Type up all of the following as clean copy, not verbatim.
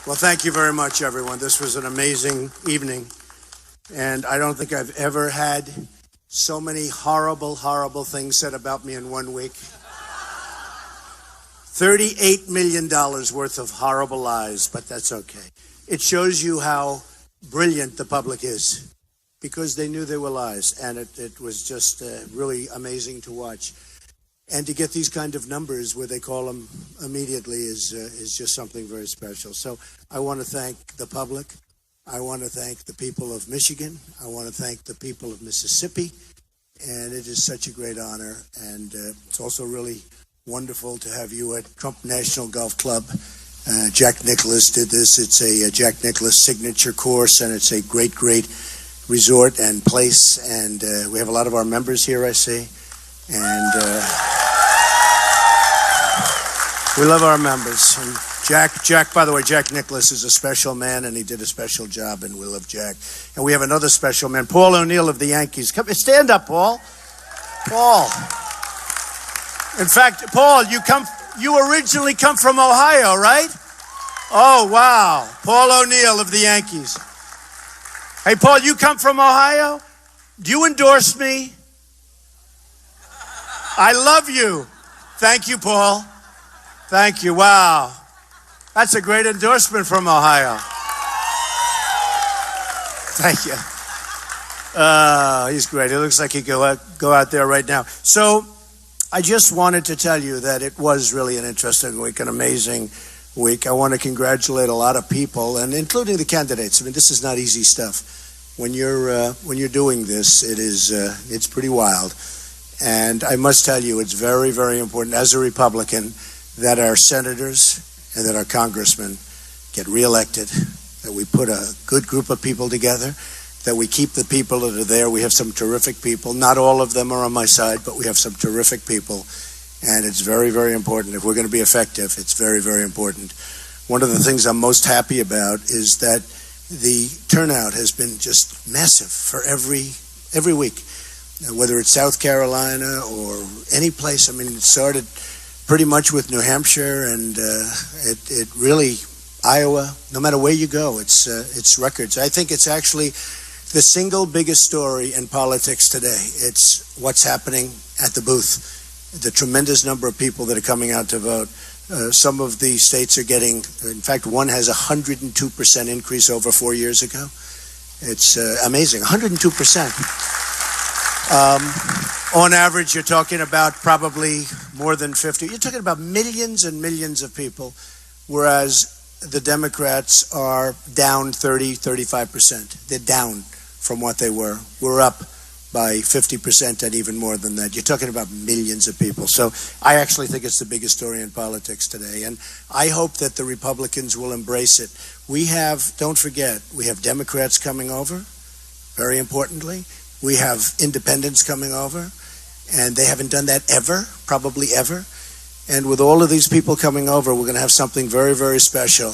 Well, thank you very much, everyone. This was an amazing evening, and I don't think I've ever had so many horrible, horrible things said about me in 1 week. $38 million worth of horrible lies, but that's okay. It shows you how brilliant the public is, because they knew they were lies, and it was just really amazing to watch. And to get these kind of numbers where they call them immediately is just something very special. So I want to thank the public. I want to thank the people of Michigan. I want to thank the people of Mississippi. And it is such a great honor. And it's also really wonderful to have you at Trump National Golf Club. Jack Nicklaus did this. It's a Jack Nicklaus signature course, and it's a great, great resort and place. And we have a lot of our members here, I see. And we love our members. And Jack, by the way, Jack Nicklaus is a special man, and he did a special job, and we love Jack. And we have another special man, Paul O'Neill of the Yankees. Come, stand up, Paul. Paul. In fact, Paul, you originally come from Ohio, right? Oh, wow. Paul O'Neill of the Yankees. Hey, Paul, you come from Ohio? Do you endorse me? I love you. Thank you, Paul. Thank you. Wow. That's a great endorsement from Ohio. Thank you. He's great. It looks like he go out there right now. So I just wanted to tell you that it was really an interesting week, an amazing week. I want to congratulate a lot of people, and including the candidates. I mean, this is not easy stuff. When you're doing this, it's pretty wild. And I must tell you, it's very, very important as a Republican that our senators and that our congressmen get reelected, that we put a good group of people together, that we keep the people that are there. We have some terrific people. Not all of them are on my side, but we have some terrific people. And it's very, very important. If we're going to be effective, it's very, very important. One of the things I'm most happy about is that the turnout has been just massive for every week. Whether it's South Carolina or any place. I mean, it started pretty much with New Hampshire, and it really, Iowa, no matter where you go, it's records. I think it's actually the single biggest story in politics today. It's what's happening at the booth, the tremendous number of people that are coming out to vote. Some of the states are getting, in fact, one has 102% increase over 4 years ago. It's amazing, 102%. On average, you're talking about probably more than 50. You're talking about millions and millions of people, whereas the Democrats are down 35%. They're down from what they were. We're up by 50% and even more than that. You're talking about millions of people. So I actually think it's the biggest story in politics today. And I hope that the Republicans will embrace it. Don't forget, we have Democrats coming over, very importantly. We have independents coming over, and they haven't done that ever, probably ever. And with all of these people coming over, we're going to have something very, very special.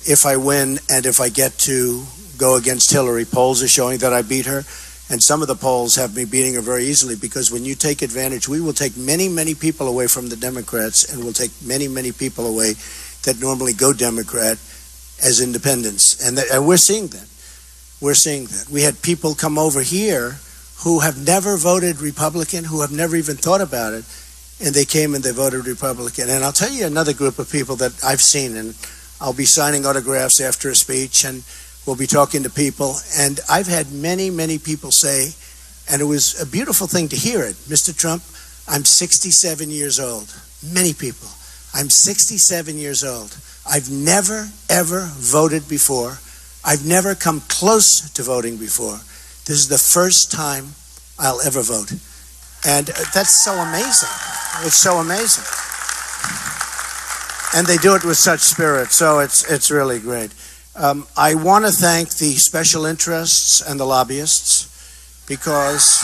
If I win and if I get to go against Hillary, polls are showing that I beat her, and some of the polls have me beating her very easily, because when you take advantage, we will take many, many people away from the Democrats, and we'll take many, many people away that normally go Democrat as independents. And we're seeing that. We're seeing that. We had people come over here who have never voted Republican, who have never even thought about it, and they came and they voted Republican. And I'll tell you another group of people that I've seen, and I'll be signing autographs after a speech, and we'll be talking to people. And I've had many, many people say, and it was a beautiful thing to hear it, Mr. Trump, I'm 67 years old. Many people. I'm 67 years old. I've never, ever voted before. I've never come close to voting before. This is the first time I'll ever vote. And that's so amazing. It's so amazing. And they do it with such spirit, so it's really great. I want to thank the special interests and the lobbyists, because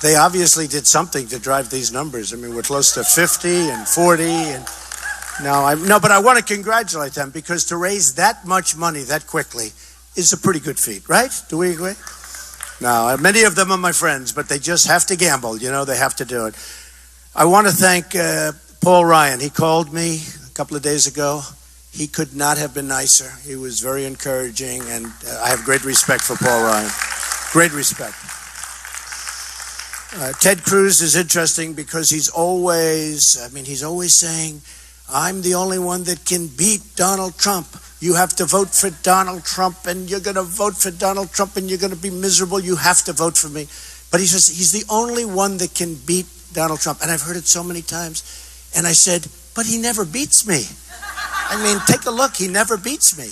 they obviously did something to drive these numbers. I mean, we're close to 50 and 40 and but I want to congratulate them, because to raise that much money that quickly is a pretty good feat, right? Do we agree? Now, many of them are my friends, but they just have to gamble. You know, they have to do it. I want to thank Paul Ryan. He called me a couple of days ago. He could not have been nicer. He was very encouraging, and I have great respect for Paul Ryan. Great respect. Ted Cruz is interesting because he's always saying, I'm the only one that can beat Donald Trump. You have to vote for Donald Trump, and you're going to vote for Donald Trump, and you're going to be miserable. You have to vote for me. But he says he's the only one that can beat Donald Trump. And I've heard it so many times. And I said, but he never beats me. I mean, take a look. He never beats me.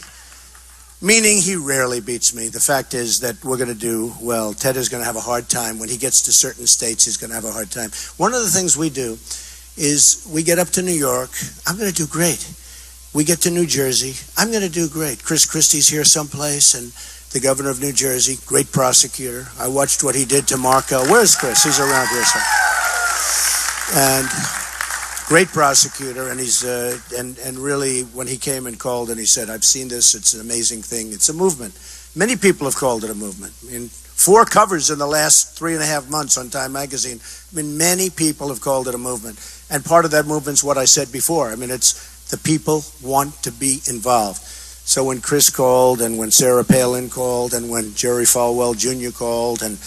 Meaning he rarely beats me. The fact is that we're going to do well. Ted is going to have a hard time. When he gets to certain states, he's going to have a hard time. One of the things we do is we get up to New York. I'm going to do great. We get to New Jersey. I'm going to do great. Chris Christie's here someplace, and the governor of New Jersey, great prosecutor. I watched what he did to Marco. Where's Chris? He's around here somewhere. And great prosecutor, and he's and really when he came and called and he said, I've seen this, it's an amazing thing, it's a movement. Many people have called it a movement. I mean, 4 covers in the last 3.5 months on Time Magazine. I mean, many people have called it a movement. And part of that movement's what I said before. I mean, it's the people want to be involved. So when Chris called, and when Sarah Palin called, and when Jerry Falwell Jr. called, and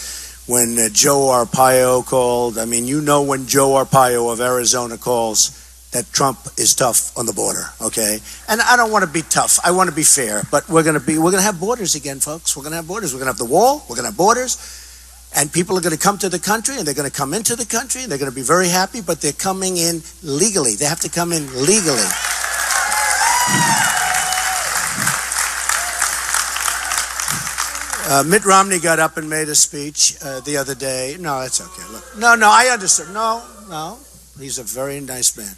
when Joe Arpaio called, I mean, you know when Joe Arpaio of Arizona calls that Trump is tough on the border, okay? And I don't want to be tough. I want to be fair. But we're going to have borders again, folks. We're going to have borders. We're going to have the wall. We're going to have borders. And people are going to come to the country, and they're going to come into the country, and they're going to be very happy, but they're coming in legally. They have to come in legally. Mitt Romney got up and made a speech the other day. No, that's okay. Look, no, I understand. No, he's a very nice man.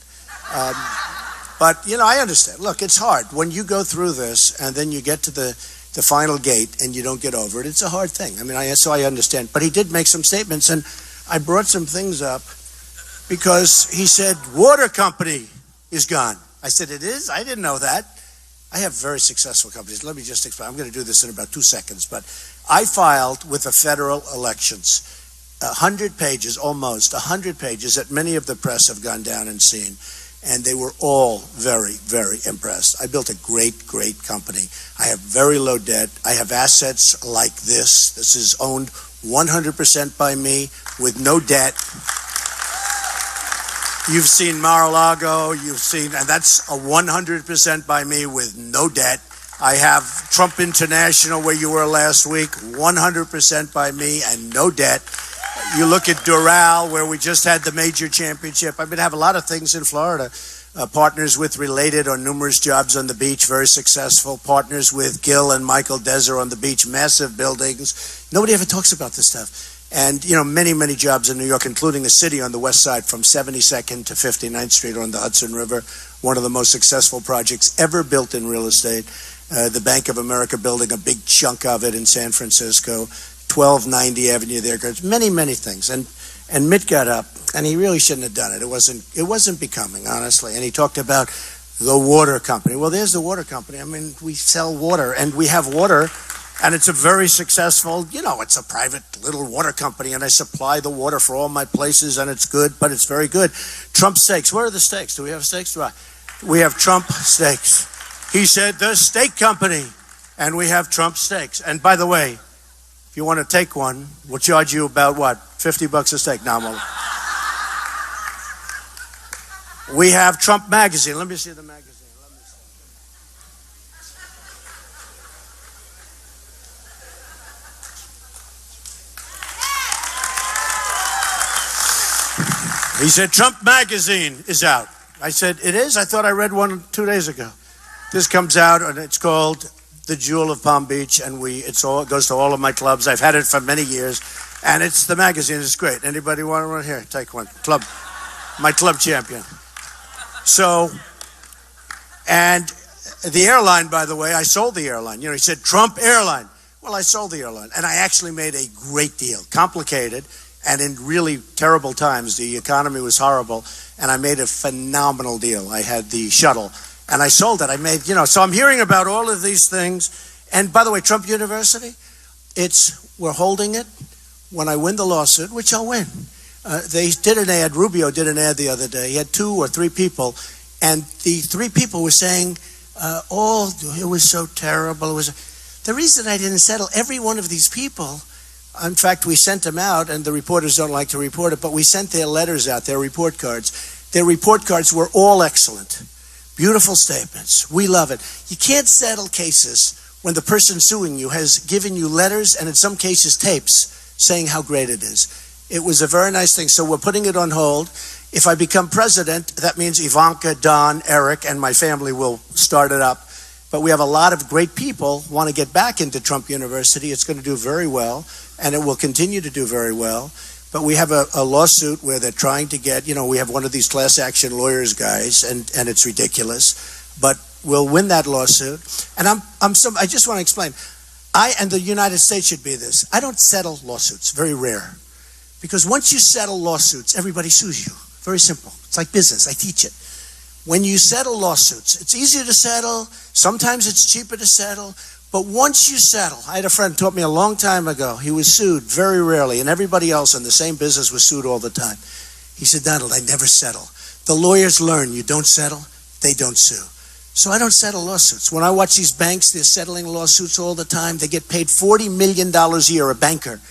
But, I understand. Look, it's hard. When you go through this and then you get to the final gate and you don't get over it, it's a hard thing. I mean, so I understand. But he did make some statements, and I brought some things up because he said, water company is gone. I said, it is? I didn't know that. I have very successful companies. Let me just explain. I'm going to do this in about 2 seconds. But I filed with the federal elections 100 pages, almost 100 pages that many of the press have gone down and seen. And they were all very, very impressed. I built a great, great company. I have very low debt. I have assets like this. This is owned 100% by me with no debt. You've seen Mar-a-Lago, and that's a 100% by me with no debt. I have Trump International, where you were last week, 100% by me and no debt. You look at Doral, where we just had the major championship. I mean, I have a lot of things in Florida. Partners with Related on numerous jobs on the beach, very successful. Partners with Gil and Michael Deser on the beach, massive buildings. Nobody ever talks about this stuff. And, many, many jobs in New York, including a city on the west side from 72nd to 59th Street on the Hudson River, one of the most successful projects ever built in real estate. The Bank of America building a big chunk of it in San Francisco, 1290 Avenue there. Many, many things. And Mitt got up, and he really shouldn't have done it. It wasn't becoming, honestly. And he talked about the water company. Well, there's the water company. I mean, we sell water, and we have water. And it's a very successful, it's a private little water company, and I supply the water for all my places, and it's good, but it's very good. Trump steaks. Where are the steaks? Do we have steaks? We have Trump steaks. He said, the steak company, and we have Trump steaks. And by the way, if you want to take one, we'll charge you about, $50 a steak? No, we have Trump Magazine. Let me see the magazine. He said, Trump Magazine is out. I said, it is? I thought I read one 2 days ago. This comes out, and it's called The Jewel of Palm Beach, and it goes to all of my clubs. I've had it for many years, and it's the magazine. It's great. Anybody want one? Here, take one. My club champion. So, and the airline, by the way, I sold the airline. He said, Trump Airline. Well, I sold the airline, and I actually made a great deal. Complicated. And in really terrible times, the economy was horrible, and I made a phenomenal deal. I had the shuttle, and I sold it. I made, so I'm hearing about all of these things. And by the way, Trump University, we're holding it when I win the lawsuit, which I'll win. They did an ad, Rubio did an ad the other day. He had 2 or 3 people, and the 3 people were saying, It was so terrible. The reason I didn't settle, every one of these people, in fact, we sent them out, and the reporters don't like to report it, but we sent their letters out, their report cards. Their report cards were all excellent. Beautiful statements. We love it. You can't settle cases when the person suing you has given you letters and in some cases tapes saying how great it is. It was a very nice thing. So we're putting it on hold. If I become president, that means Ivanka, Don, Eric, and my family will start it up. But we have a lot of great people want to get back into Trump University. It's going to do very well, and it will continue to do very well. But we have a lawsuit where they're trying to get, we have one of these class action lawyers guys, and it's ridiculous. But we'll win that lawsuit. And I just want to explain. I and the United States should be this. I don't settle lawsuits, very rare. Because once you settle lawsuits, everybody sues you. Very simple. It's like business. I teach it. When you settle lawsuits, it's easier to settle. Sometimes it's cheaper to settle. But once you settle, I had a friend who taught me a long time ago. He was sued very rarely, and everybody else in the same business was sued all the time. He said, Donald, I never settle. The lawyers learn you don't settle, they don't sue. So I don't settle lawsuits. When I watch these banks, they're settling lawsuits all the time. They get paid $40 million a year, a banker.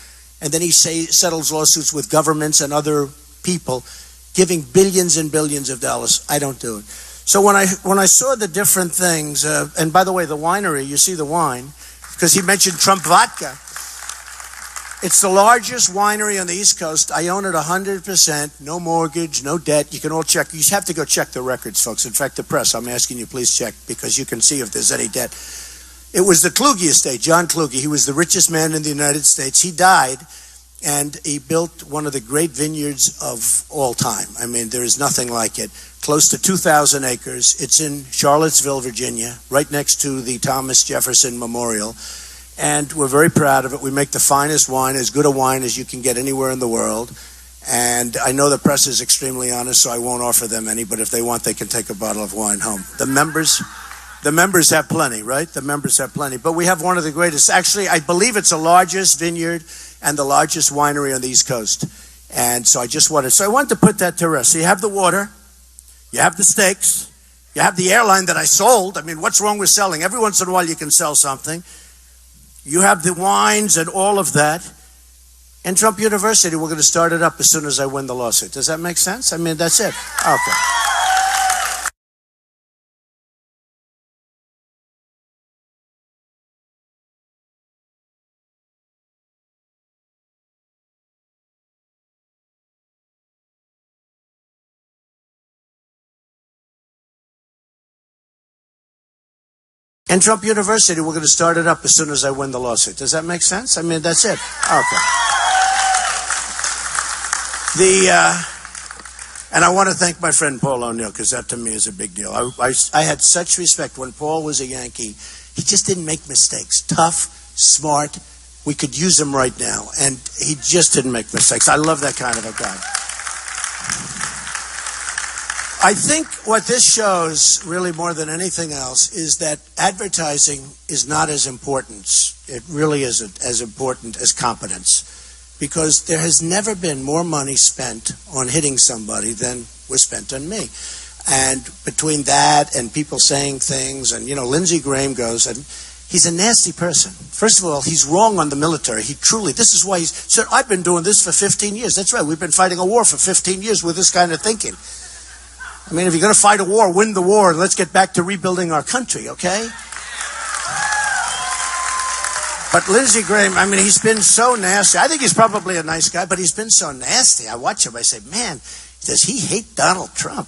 And then he settles lawsuits with governments and other people, giving billions and billions of dollars. I don't do it. So when I saw the different things, and by the way, the winery, you see the wine, because he mentioned Trump vodka. It's the largest winery on the East Coast. I own it 100%, no mortgage, no debt. You can all check. You have to go check the records, folks. In fact, the press, I'm asking you, please check, because you can see if there's any debt. It was the Kluge estate, John Kluge. He was the richest man in the United States. He died, and he built one of the great vineyards of all time. I mean, there is nothing like it. Close to 2,000 acres. It's in Charlottesville, Virginia, right next to the Thomas Jefferson Memorial. And we're very proud of it. We make the finest wine, as good a wine as you can get anywhere in the world. And I know the press is extremely honest, so I won't offer them any, but if they want, they can take a bottle of wine home. The members have plenty, right? The members have plenty. But we have one of the greatest. Actually, I believe it's the largest vineyard and the largest winery on the East Coast. And so I wanted to put that to rest. So you have the water. You have the steaks. You have the airline that I sold. I mean, what's wrong with selling? Every once in a while you can sell something. You have the wines and all of that. And Trump University, we're going to start it up as soon as I win the lawsuit. Does that make sense? I mean, that's it. Okay. And Trump University, we're going to start it up as soon as I win the lawsuit. Does that make sense? I mean, that's it. Okay. And I want to thank my friend Paul O'Neill, because that to me is a big deal. I had such respect when Paul was a Yankee. He just didn't make mistakes. Tough, smart. We could use him right now. And he just didn't make mistakes. I love that kind of a guy. I think what this shows, really more than anything else, is that advertising is not as important. It really isn't as important as competence, because there has never been more money spent on hitting somebody than was spent on me. And between that and people saying things, and, Lindsey Graham goes, and he's a nasty person. First of all, he's wrong on the military. This is why he said, I've been doing this for 15 years. That's right. We've been fighting a war for 15 years with this kind of thinking. I mean, if you're going to fight a war, win the war, and let's get back to rebuilding our country, okay? But Lindsey Graham, I mean, he's been so nasty. I think he's probably a nice guy, but he's been so nasty. I watch him. I say, man, does he hate Donald Trump?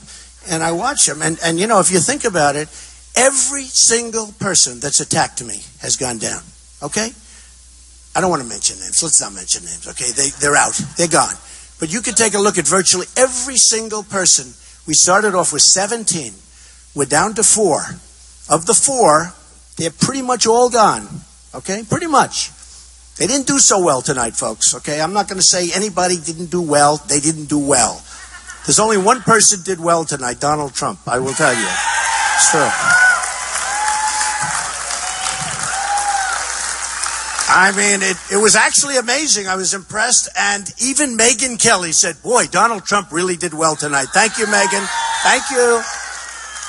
And I watch him. And if you think about it, every single person that's attacked me has gone down, okay? I don't want to mention names. Let's not mention names, okay? They're out. They're gone. But you can take a look at virtually every single person. We started off with 17. We're down to 4. Of the 4, they're pretty much all gone. Okay? Pretty much. They didn't do so well tonight, folks. Okay? I'm not going to say anybody didn't do well. They didn't do well. There's only one person did well tonight, Donald Trump. I will tell you. It's true. I mean, it was actually amazing. I was impressed. And even Megyn Kelly said, boy, Donald Trump really did well tonight. Thank you, Megyn. Thank you.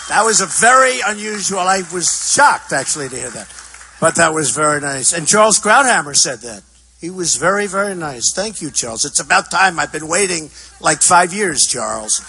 That was a very unusual. I was shocked, actually, to hear that. But that was very nice. And Charles Krauthammer said that. He was very, very nice. Thank you, Charles. It's about time. I've been waiting like 5 years, Charles.